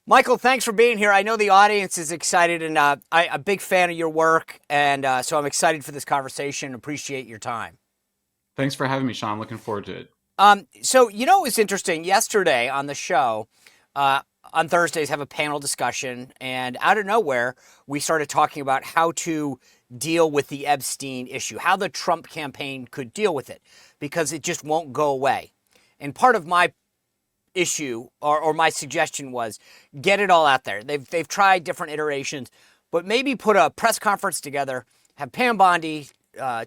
Michael, thanks for being here. I know the audience is excited, and I'm a big fan of your work, and so I'm excited for this conversation. Appreciate your time. Thanks for having me, Sean. Looking forward to it. So it was interesting yesterday on the show. Uh, on Thursdays, have a panel discussion, and out of nowhere, we started talking about how to deal with the Epstein issue, how the Trump campaign could deal with it, because it just won't go away. And part of my issue or my suggestion was get it all out there. They've tried different iterations, but maybe put a press conference together, have Pam Bondi,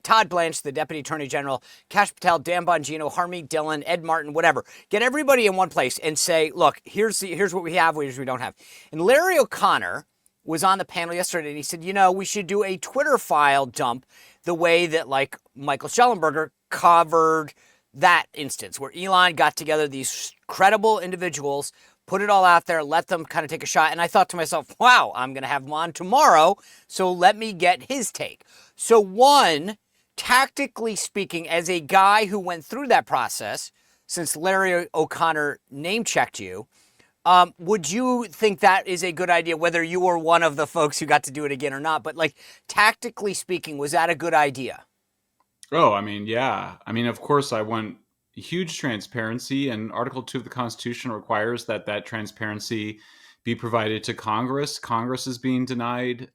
Todd Blanche, the Deputy Attorney General, Kash Patel, Dan Bongino, Harmeet Dillon, Ed Martin, whatever. Get everybody in one place and say, look, here's what we have, here's what we don't have. And Larry O'Connor was on the panel yesterday and he said, we should do a Twitter file dump the way that like Michael Shellenberger covered that instance where Elon got together these credible individuals, put it all out there, let them kind of take a shot. And I thought to myself, wow, I'm going to have him on tomorrow. So let me get his take. So one, tactically speaking, as a guy who went through that process, since Larry O'Connor name checked you, would you think that is a good idea, whether you were one of the folks who got to do it again or not? But like tactically speaking, was that a good idea? Oh, I mean, yeah. I mean, of course, I want huge transparency, and Article 2 of the Constitution requires that transparency be provided to Congress. Congress is being denied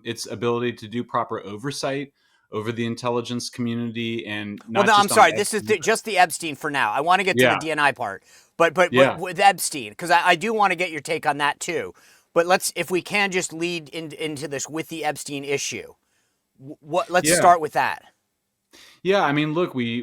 its ability to do proper oversight over the intelligence community, and Well, not no, I'm just on sorry. This is just the Epstein for now. I want to get to the yeah, DNI part, but yeah. with Epstein, because I do want to get your take on that too. But if we can just lead into this with the Epstein issue. Let's Yeah. start with that. Yeah, I mean, look, we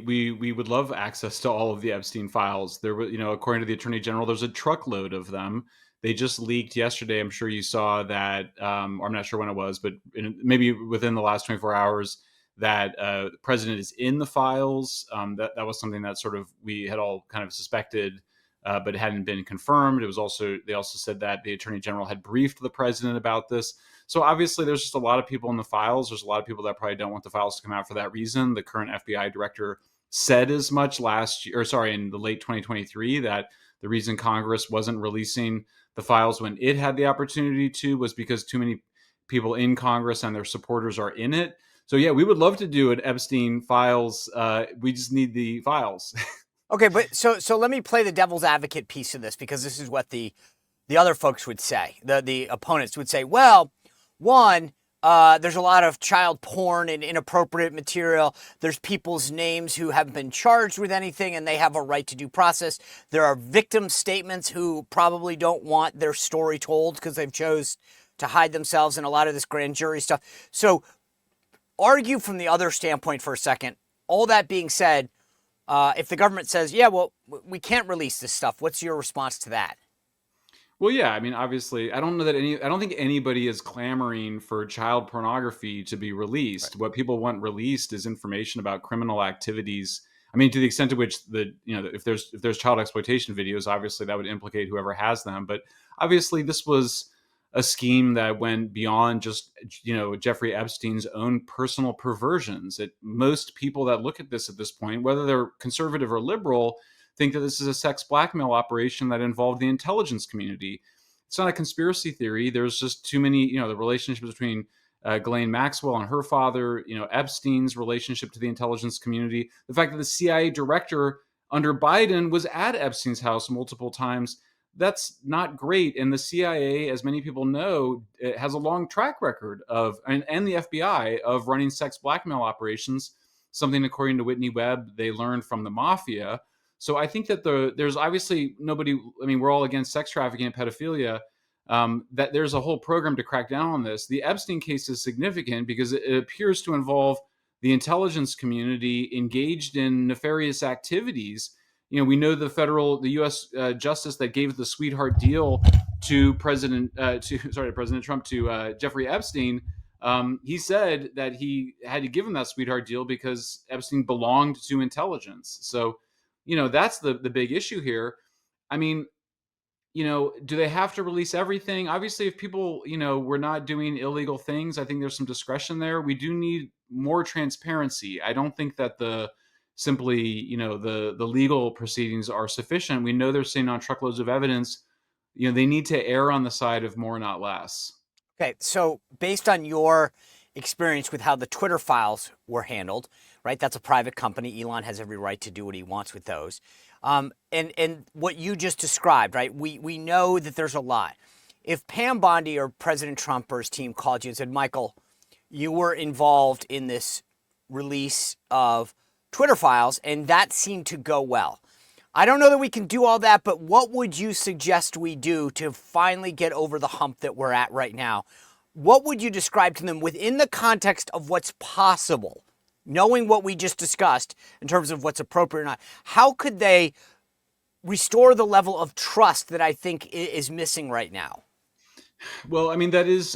would love access to all of the Epstein files. There were, according to the Attorney General, there's a truckload of them. They just leaked yesterday. I'm sure you saw that, or I'm not sure when it was, but maybe within the last 24 hours, that the president is in the files. That was something that sort of we had all kind of suspected, but it hadn't been confirmed. It was also they also said that the Attorney General had briefed the president about this. So obviously, there's just a lot of people in the files. There's a lot of people that probably don't want the files to come out for that reason. The current FBI director said as much last year, or sorry, in the late 2023, that the reason Congress wasn't releasing the files when it had the opportunity to was because too many people in Congress and their supporters are in it. So yeah, we would love to do an Epstein files. We just need the files. Okay, but so let me play the devil's advocate piece of this because this is what the other folks would say. The opponents would say, well, one, there's a lot of child porn and inappropriate material. There's people's names who haven't been charged with anything and they have a right to due process. There are victim statements who probably don't want their story told because they've chose to hide themselves in a lot of this grand jury stuff. So argue from the other standpoint for a second. All that being said, if the government says, yeah, well, we can't release this stuff, what's your response to that? Well, yeah, I mean, obviously, I don't think anybody is clamoring for child pornography to be Right. released. What people want released is information about criminal activities. I mean, to the extent to which if there's child exploitation videos, obviously that would implicate whoever has them. But obviously, this was a scheme that went beyond just Jeffrey Epstein's own personal perversions. Most people that look at this point, whether they're conservative or liberal, think that this is a sex blackmail operation that involved the intelligence community. It's not a conspiracy theory. There's just too many, the relationships between Ghislaine Maxwell and her father, Epstein's relationship to the intelligence community, the fact that the CIA director under Biden was at Epstein's house multiple times. That's not great. And the CIA, as many people know, it has a long track record of, and the FBI, of running sex blackmail operations, something according to Whitney Webb they learned from the mafia. So I think that there's obviously nobody. I mean, we're all against sex trafficking and pedophilia. That there's a whole program to crack down on this. The Epstein case is significant because it appears to involve the intelligence community engaged in nefarious activities. We know the U.S. Justice that gave the sweetheart deal to President Trump to Jeffrey Epstein. He said that he had to give him that sweetheart deal because Epstein belonged to intelligence. So that's the big issue here. I mean, do they have to release everything? Obviously, if people were not doing illegal things, I think there's some discretion there. We do need more transparency. I don't think that the simply the legal proceedings are sufficient. We know they're sitting on truckloads of evidence, they need to err on the side of more, not less. Okay, so based on your experience with how the Twitter files were handled, right? That's a private company. Elon has every right to do what he wants with those. And what you just described, right? We know that there's a lot. If Pam Bondi or President Trump or his team called you and said, Michael, you were involved in this release of Twitter files, and that seemed to go well. I don't know that we can do all that, but what would you suggest we do to finally get over the hump that we're at right now? What would you describe to them within the context of what's possible, knowing what we just discussed in terms of what's appropriate or not? How could they restore the level of trust that I think is missing right now? Well, there's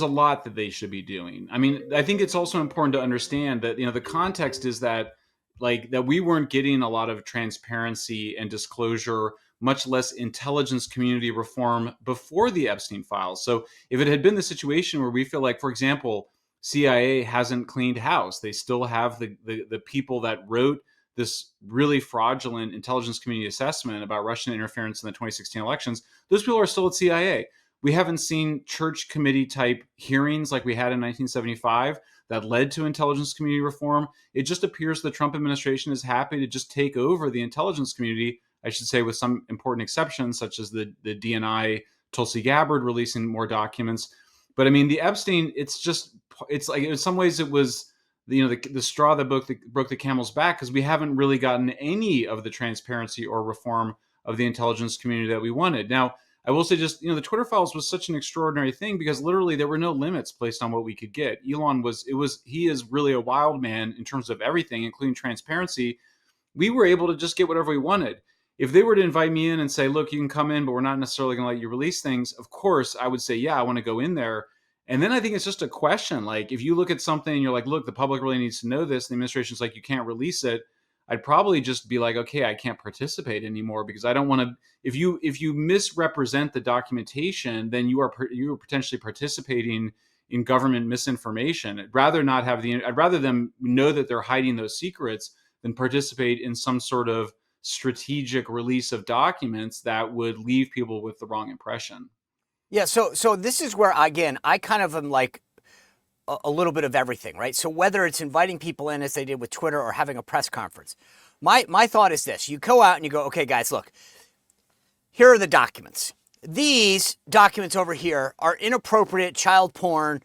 a lot that they should be doing. I mean, I think it's also important to understand that the context is that that we weren't getting a lot of transparency and disclosure, much less intelligence community reform before the Epstein files. So if it had been the situation where we feel like, for example, CIA hasn't cleaned house, they still have the people that wrote this really fraudulent intelligence community assessment about Russian interference in the 2016 elections, those people are still at CIA. We haven't seen church committee type hearings like we had in 1975 that led to intelligence community reform. It just appears the Trump administration is happy to just take over the intelligence community, I should say, with some important exceptions, such as the DNI Tulsi Gabbard releasing more documents. But I mean, the Epstein, it's like in some ways it was the straw that broke the camel's back, because we haven't really gotten any of the transparency or reform of the intelligence community that we wanted. Now, I will say just, the Twitter files was such an extraordinary thing because literally there were no limits placed on what we could get. He is really a wild man in terms of everything, including transparency. We were able to just get whatever we wanted. If they were to invite me in and say, look, you can come in, but we're not necessarily going to let you release things, of course, I would say, yeah, I want to go in there. And then I think it's just a question. Like, if you look at something and you're like, look, the public really needs to know this, the administration's like, you can't release it, I'd probably just be like, okay, I can't participate anymore, because I don't want to. If you misrepresent the documentation, then you are potentially participating in government misinformation. I'd rather them know that they're hiding those secrets than participate in some sort of strategic release of documents that would leave people with the wrong impression. Yeah, so this is where, again, I kind of am like a little bit of everything, right? So whether it's inviting people in as they did with Twitter or having a press conference, my thought is this: you go out and you go, okay, guys, look, here are the documents. These documents over here are inappropriate child porn,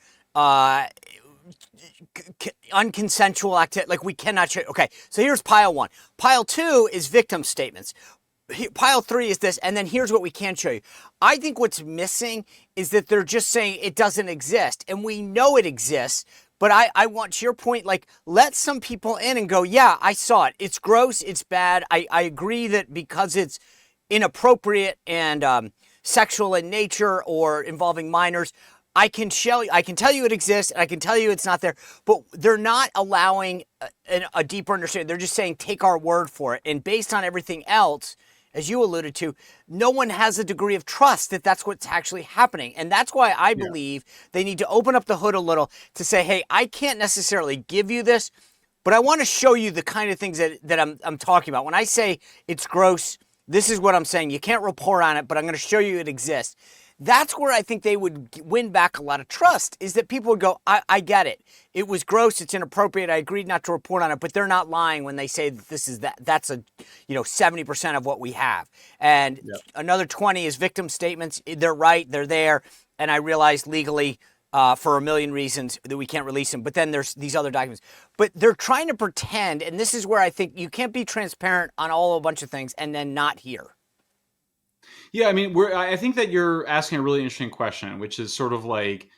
unconsensual activity. Like, we cannot show. Okay, so here's pile one. Pile two is victim statements. Pile three is this, and then here's what we can show you. I think what's missing is that they're just saying it doesn't exist, and we know it exists. But I want, to your point, like, let some people in and go, yeah, I saw it. It's gross. It's bad. I agree that because it's inappropriate and sexual in nature or involving minors, I can tell you it exists, and I can tell you it's not there. But they're not allowing a deeper understanding. They're just saying, take our word for it. And based on everything else, as you alluded to, no one has a degree of trust that that's what's actually happening. And that's why I believe they need to open up the hood a little to say, hey, I can't necessarily give you this, but I want to show you the kind of things that I'm talking about. When I say it's gross, this is what I'm saying. You can't report on it, but I'm going to show you it exists. That's where I think they would win back a lot of trust, is that people would go, I get it. It was gross. It's inappropriate. I agreed not to report on it, but they're not lying when they say that that's 70% of what we have. And another 20 is victim statements. They're right. They're there. And I realize legally, for a million reasons, that we can't release them. But then there's these other documents. But they're trying to pretend, and this is where I think you can't be transparent on a bunch of things and then not here. Yeah, I mean, I think that you're asking a really interesting question, which is sort of like,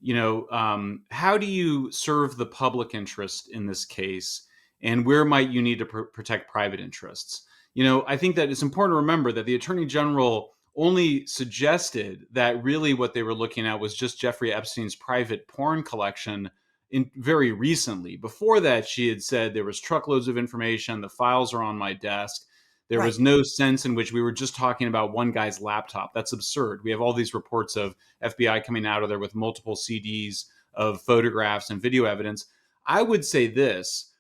how do you serve the public interest in this case, and where might you need to protect private interests? I think that it's important to remember that the Attorney General only suggested that really what they were looking at was just Jeffrey Epstein's private porn collection very recently. Before that, she had said there was truckloads of information, the files are on my desk. There was no sense in which we were just talking about one guy's laptop. That's absurd. We have all these reports of FBI coming out of there with multiple CDs of photographs and video evidence. I would say this.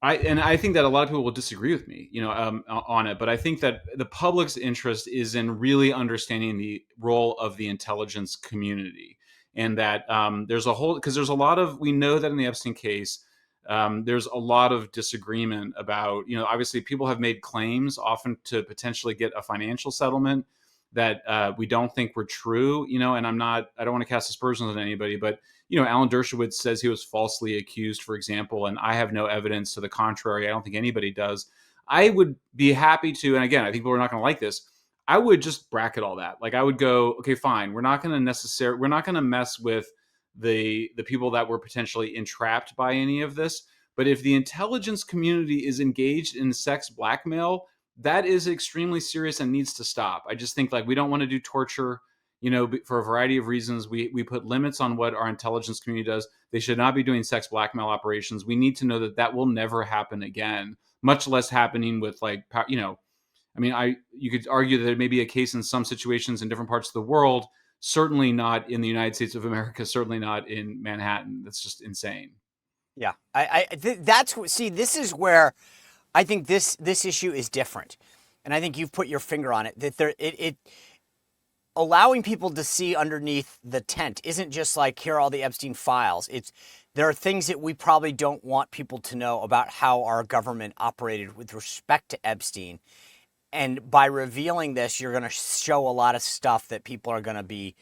I think that a lot of people will disagree with me, on it. But I think that the public's interest is in really understanding the role of the intelligence community, and that there's a whole because there's a lot of we know that in the Epstein case, there's a lot of disagreement about obviously people have made claims often to potentially get a financial settlement that we don't think were true, and I don't want to cast aspersions on anybody, but Alan Dershowitz says he was falsely accused, for example, and I have no evidence to the contrary. I don't think anybody does. I would be happy to, and again, I think people are not going to like this. I would just bracket all that. Like I would go, okay, fine. We're not going to mess with the people that were potentially entrapped by any of this. But if the intelligence community is engaged in sex blackmail, that is extremely serious and needs to stop. I just think like we don't want to do torture, for a variety of reasons. We put limits on what our intelligence community does. They should not be doing sex blackmail operations. We need to know that that will never happen again, much less happening with you could argue that there may be a case in some situations in different parts of the world, certainly not in the United States of America, certainly not in Manhattan. That's just insane. Yeah, this is where I think this issue is different, and I think you've put your finger on it. That it allowing people to see underneath the tent isn't just like here are all the Epstein files. There are things that we probably don't want people to know about how our government operated with respect to Epstein. And by revealing this, you're going to show a lot of stuff that people are going to be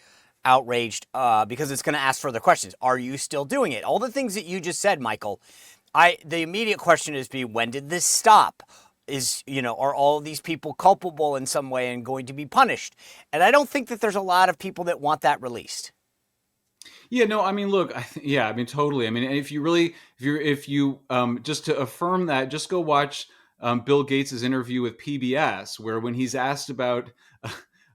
outraged because it's going to ask further questions. Are you still doing it? All the things that you just said, Michael. The immediate question is when did this stop? Are all of these people culpable in some way and going to be punished? And I don't think that there's a lot of people that want that released. Yeah, no, I mean, look, totally. I mean, if you just to affirm that, just go watch Bill Gates's interview with PBS, where when he's asked about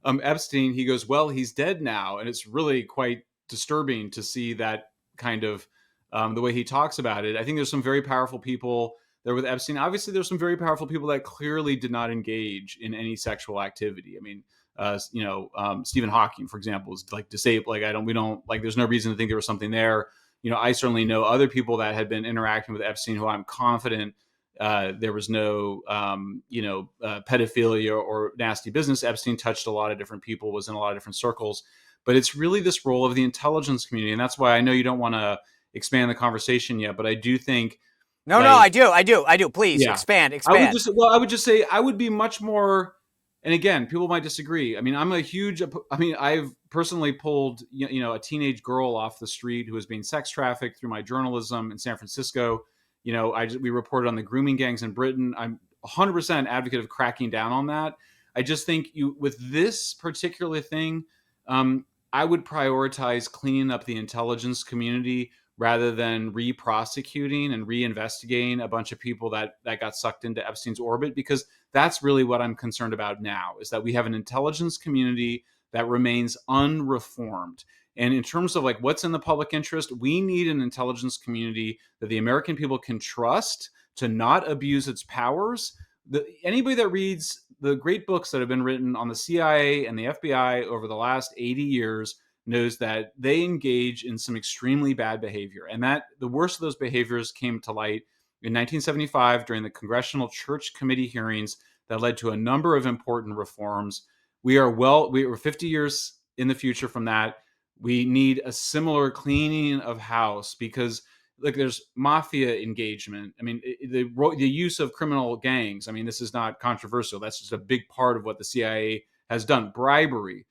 Epstein, he goes, "Well, he's dead now," and it's really quite disturbing to see that kind of the way he talks about it. I think there's some very powerful people there with Epstein. Obviously, there's some very powerful people that clearly did not engage in any sexual activity. I mean, Stephen Hawking, for example, is like disabled. Like we don't like. There's no reason to think there was something there. I certainly know other people that had been interacting with Epstein who I'm confident there was no, pedophilia or nasty business. Epstein touched a lot of different people, was in a lot of different circles, but it's really this role of the intelligence community, and that's why I know you don't want to expand the conversation yet, but I do think. No, I do. Please expand. I would just say I would be much more. And again, people might disagree. I mean, I've personally pulled, a teenage girl off the street who was being sex trafficked through my journalism in San Francisco. We reported on the grooming gangs in Britain. I'm 100% advocate of cracking down on that. I just think with this particular thing, I would prioritize cleaning up the intelligence community rather than re-prosecuting and re-investigating a bunch of people that got sucked into Epstein's orbit, because that's really what I'm concerned about now, is that we have an intelligence community that remains unreformed. And in terms of like what's in the public interest, we need an intelligence community that the American people can trust to not abuse its powers. Anybody that reads the great books that have been written on the CIA and the FBI over the last 80 years knows that they engage in some extremely bad behavior. And that the worst of those behaviors came to light in 1975 during the Congressional Church Committee hearings that led to a number of important reforms. We are 50 years in the future from that. We need a similar cleaning of house because there's mafia engagement. I mean, the use of criminal gangs. I mean, this is not controversial. That's just a big part of what the CIA has done. Bribery,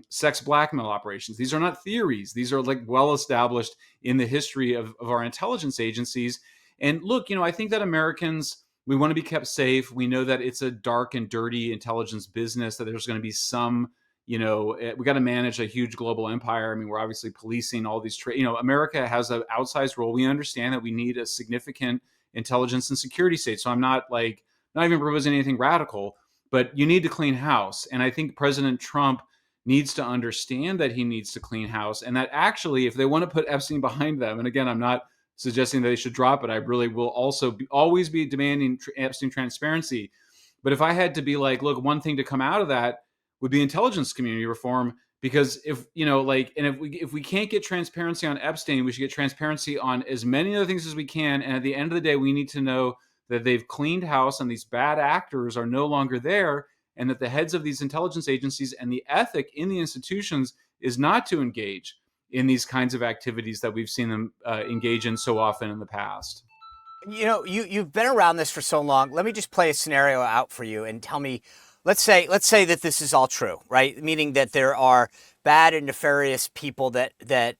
sex blackmail operations. These are not theories. These are like well established in the history of our intelligence agencies. And look, I think that Americans, we want to be kept safe. We know that it's a dark and dirty intelligence business, that there's going to be some, we got to manage a huge global empire. I mean, we're obviously policing all these America has an outsized role. We understand that we need a significant intelligence and security state. So I'm not even proposing anything radical, but you need to clean house. And I think President Trump needs to understand that he needs to clean house, and that actually, if they want to put Epstein behind them, and again, I'm not suggesting that they should drop it. I really will also always be demanding Epstein transparency. But if I had to be like, look, one thing to come out of that, would be intelligence community reform. Because if like, and if we can't get transparency on Epstein, we should get transparency on as many other things as we can. And at the end of the day, we need to know that they've cleaned house and these bad actors are no longer there, and that the heads of these intelligence agencies and the ethic in the institutions is not to engage in these kinds of activities that we've seen them engage in so often in the past. You've been around this for so long. Let me just play a scenario out for you and tell me. Let's say that this is all true, right? Meaning that there are bad and nefarious people that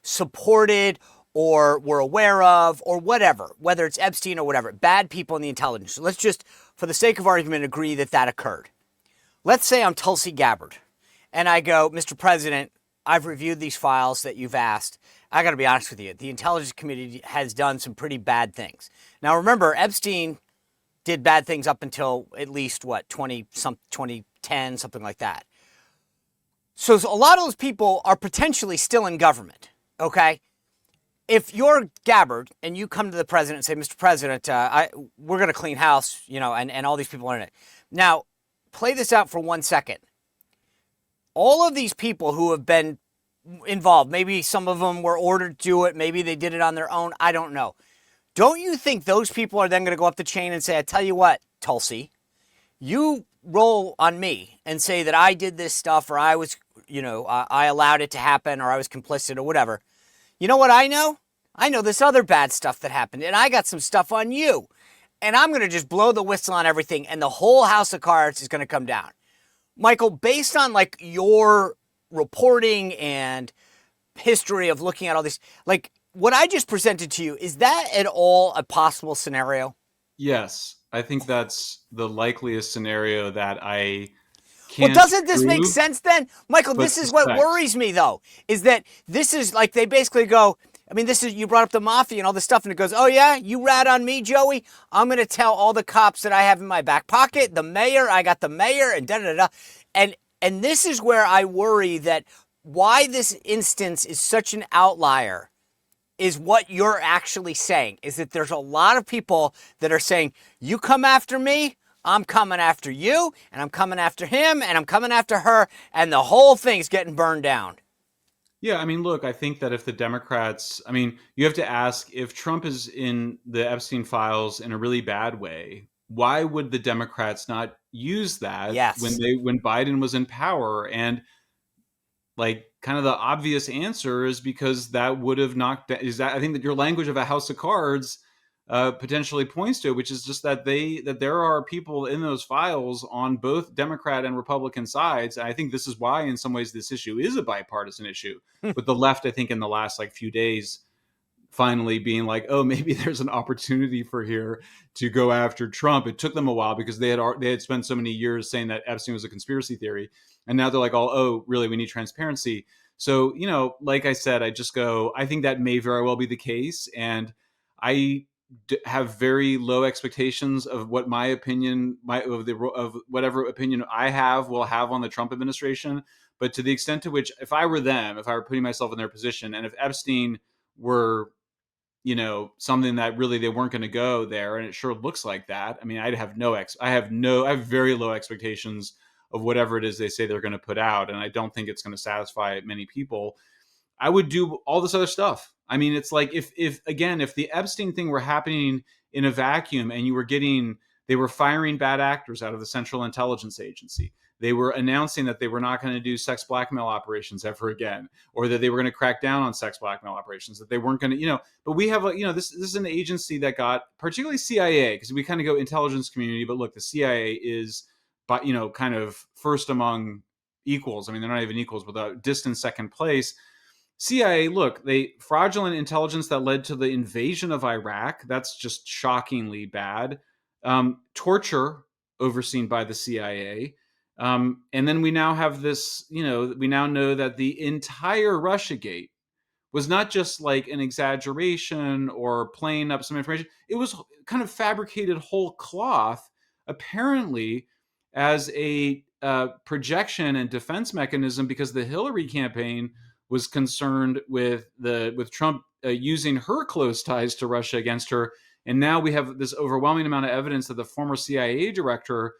supported or were aware of or whatever, whether it's Epstein or whatever, bad people in the intelligence. So let's just, for the sake of argument, agree that that occurred. Let's say I'm Tulsi Gabbard and I go, Mr. President, I've reviewed these files that you've asked. I got to be honest with you. The intelligence community has done some pretty bad things. Now, remember, Epstein did bad things up until at least, 2010, something like that. So a lot of those people are potentially still in government, okay? If you're Gabbard and you come to the president and say, Mr. President, we're going to clean house, and all these people are in it. Now, play this out for 1 second. All of these people who have been involved, maybe some of them were ordered to do it, maybe they did it on their own, I don't know. Don't you think those people are then going to go up the chain and say, I tell you what, Tulsi, you roll on me and say that I did this stuff or I was, I allowed it to happen or I was complicit or whatever. You know what I know? I know this other bad stuff that happened and I got some stuff on you. And I'm going to just blow the whistle on everything and the whole house of cards is going to come down. Michael, based on like your reporting and history of looking at all this, like what I just presented to you, is that at all a possible scenario? Yes, I think that's the likeliest scenario that I Well, can't doesn't this make prove, sense then? Michael, but this is what suspect. worries me though, is that this is like they basically go, I mean, this is, you brought up the mafia and all this stuff and it goes, oh yeah, you rat on me, Joey? I'm going to tell all the cops that I have in my back pocket, the mayor, I got the mayor and da-da-da-da. And this is where I worry that why this instance is such an outlier is what you're actually saying, is that there's a lot of people that are saying, you come after me, I'm coming after you, and I'm coming after him, and I'm coming after her, and the whole thing's getting burned down. Yeah, I mean, look, I think that if the Democrats, I mean, you have to ask if Trump is in the Epstein files in a really bad way, why would the Democrats not use that Yes. when Biden was in power? And like kind of the obvious answer is because that would have knocked is that I think that your language of a house of cards potentially points to, which is just that there are people in those files on both Democrat and Republican sides. And I think this is why, in some ways, this issue is a bipartisan issue. With the left, I think, in the last like few days, finally being like, oh, maybe there's an opportunity for here to go after Trump. It took them a while because they had spent so many years saying that Epstein was a conspiracy theory, and now they're like, oh, really? We need transparency. So, like I said, I think that may very well be the case, and I have very low expectations of what my opinion, of whatever opinion I have will have on the Trump administration. But to the extent to which, if I were them, if I were putting myself in their position, and if Epstein were, something that really they weren't going to go there, and it sure looks like that. I mean, I have very low expectations of whatever it is they say they're going to put out, and I don't think it's going to satisfy many people. I would do all this other stuff. I mean, it's like if the Epstein thing were happening in a vacuum and they were firing bad actors out of the Central Intelligence Agency. They were announcing that they were not going to do sex blackmail operations ever again, or that they were going to crack down on sex blackmail operations, that they weren't going to, but we have this is an agency that got, particularly CIA, because we kind of go intelligence community, but look, the CIA is, kind of first among equals. I mean, they're not even equals, but a distant second place. CIA, look, they fraudulent intelligence that led to the invasion of Iraq. That's just shockingly bad. Torture overseen by the CIA. And then we now have this, we now know that the entire Russiagate was not just like an exaggeration or playing up some information. It was kind of fabricated whole cloth, apparently, as a projection and defense mechanism, because the Hillary campaign was concerned with Trump using her close ties to Russia against her. And now we have this overwhelming amount of evidence that the former CIA director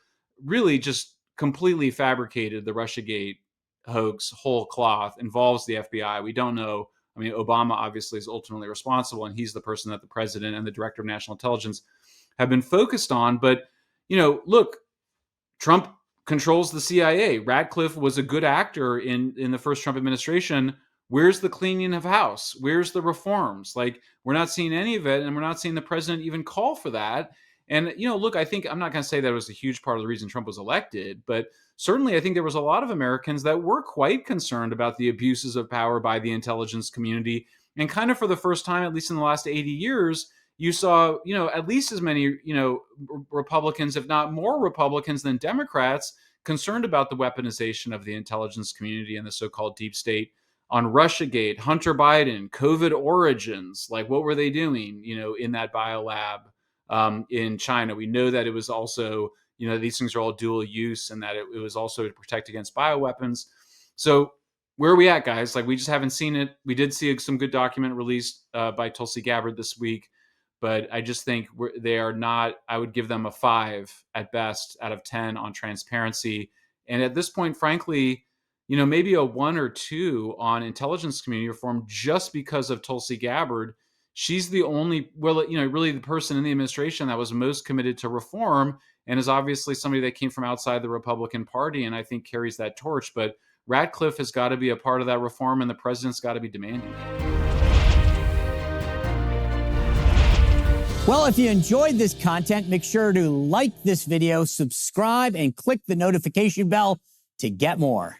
really just completely fabricated the Russiagate hoax whole cloth, involves the FBI. We don't know. I mean, Obama obviously is ultimately responsible, and he's the person that the president and the director of national intelligence have been focused on. But, look, Trump controls the CIA. Ratcliffe was a good actor in the first Trump administration. Where's the cleaning of house? Where's the reforms? Like, we're not seeing any of it, and we're not seeing the president even call for that. And, look, I think I'm not going to say that was a huge part of the reason Trump was elected, but certainly I think there was a lot of Americans that were quite concerned about the abuses of power by the intelligence community. And kind of for the first time, at least in the last 80 years, you saw, at least as many, Republicans, if not more Republicans than Democrats, concerned about the weaponization of the intelligence community and the so-called deep state on Russiagate, Hunter Biden, COVID origins. Like, what were they doing, in that biolab in China? We know that it was also, these things are all dual use, and that it was also to protect against bioweapons. So where are we at, guys? Like, we just haven't seen it. We did see some good document released by Tulsi Gabbard this week, but I just think they are not. I would give them a 5 at best out of 10 on transparency. And at this point, frankly, maybe a 1 or 2 on intelligence community reform, just because of Tulsi Gabbard. She's the only, really the person in the administration that was most committed to reform, and is obviously somebody that came from outside the Republican Party, and I think carries that torch. But Ratcliffe has got to be a part of that reform, and the president's got to be demanding it. Well, if you enjoyed this content, make sure to like this video, subscribe, and click the notification bell to get more.